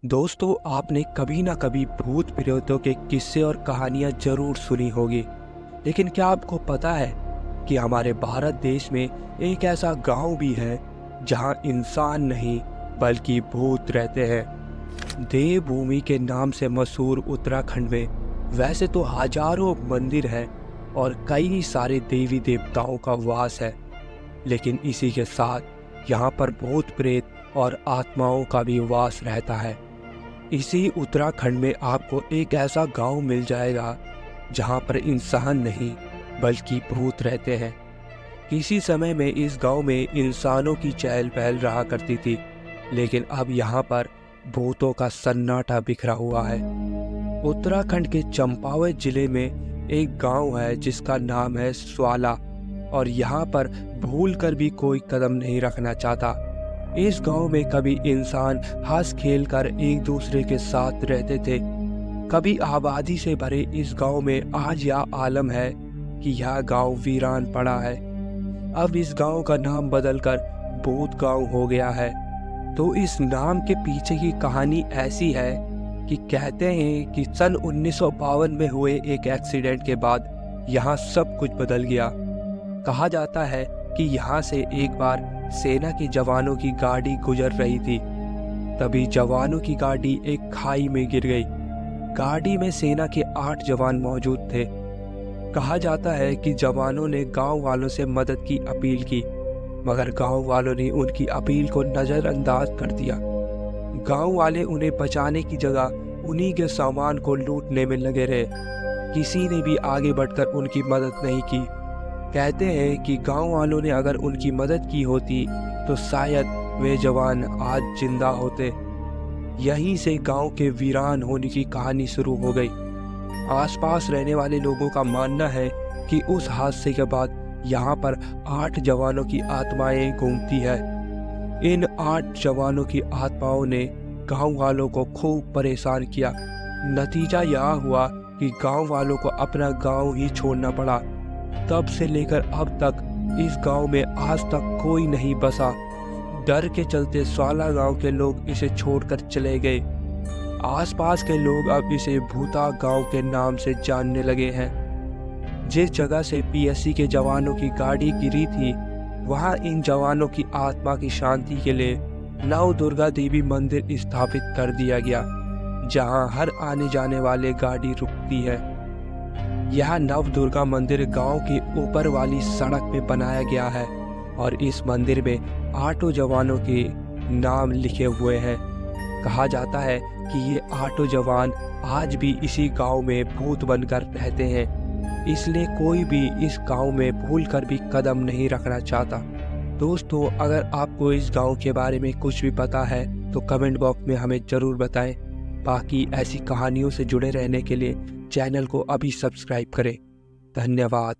दोस्तों, आपने कभी ना कभी भूत प्रेतों के किस्से और कहानियां जरूर सुनी होगी। लेकिन क्या आपको पता है कि हमारे भारत देश में एक ऐसा गांव भी है जहां इंसान नहीं बल्कि भूत रहते हैं। देवभूमि के नाम से मशहूर उत्तराखंड में वैसे तो हजारों मंदिर हैं और कई सारे देवी देवताओं का वास है, लेकिन इसी के साथ यहाँ पर भूत प्रेत और आत्माओं का भी वास रहता है। इसी उत्तराखंड में आपको एक ऐसा गांव मिल जाएगा जहां पर इंसान नहीं बल्कि भूत रहते हैं। किसी समय में इस गांव में इंसानों की चहल पहल रहा करती थी, लेकिन अब यहां पर भूतों का सन्नाटा बिखरा हुआ है। उत्तराखंड के चंपावत जिले में एक गांव है जिसका नाम है स्वाला, और यहाँ पर भूल कर भी कोई कदम नहीं रखना चाहता। इस गांव में कभी इंसान हंस खेल कर एक दूसरे के साथ रहते थे। कभी आबादी से भरे इस गांव में आज यह आलम है कि यह गांव वीरान पड़ा है। अब इस गांव का नाम बदलकर भूत गांव हो गया है। तो इस नाम के पीछे की कहानी ऐसी है कि कहते हैं कि सन 1952 में हुए एक एक्सीडेंट के बाद यहाँ सब कुछ बदल गया। कहा जाता है कि यहाँ से एक बार सेना के जवानों की गाड़ी गुजर रही थी। तभी जवानों की गाड़ी एक खाई में गिर गई। गाड़ी में सेना के 8 जवान मौजूद थे। कहा जाता है कि जवानों ने गांव वालों से मदद की अपील की, मगर गांव वालों ने उनकी अपील को नजरअंदाज कर दिया। गांव वाले उन्हें बचाने की जगह उन्हीं के सामान को लूटने में लगे रहे। किसी ने भी आगे बढ़कर उनकी मदद नहीं की। कहते हैं कि गांव वालों ने अगर उनकी मदद की होती तो शायद वे जवान आज जिंदा होते। यहीं से गांव के वीरान होने की कहानी शुरू हो गई। आसपास रहने वाले लोगों का मानना है कि उस हादसे के बाद यहाँ पर 8 जवानों की आत्माएं घूमती है। इन 8 जवानों की आत्माओं ने गांव वालों को खूब परेशान किया। नतीजा यह हुआ कि गांव वालों को अपना गांव ही छोड़ना पड़ा। तब से लेकर अब तक इस गांव में आज तक कोई नहीं बसा। डर के चलते स्वाला गांव के लोग इसे छोड़कर चले गए। आसपास के लोग अब इसे भूता गांव के नाम से जानने लगे हैं। जिस जगह से पीएससी के जवानों की गाड़ी गिरी थी, वहां इन जवानों की आत्मा की शांति के लिए नव दुर्गा देवी मंदिर स्थापित कर दिया गया, जहां हर आने जाने वाले गाड़ी रुकती है। यह नव दुर्गा मंदिर गांव के ऊपर वाली सड़क में बनाया गया है और इस मंदिर में 8 जवानों के नाम लिखे हुए हैं। कहा जाता है कि ये 8 जवान आज भी इसी गांव में भूत बनकर रहते हैं, इसलिए कोई भी इस गांव में भूल कर भी कदम नहीं रखना चाहता। दोस्तों, अगर आपको इस गांव के बारे में कुछ भी पता है तो कमेंट बॉक्स में हमें ज़रूर बताएं। बाकी ऐसी कहानियों से जुड़े रहने के लिए चैनल को अभी सब्सक्राइब करें। धन्यवाद।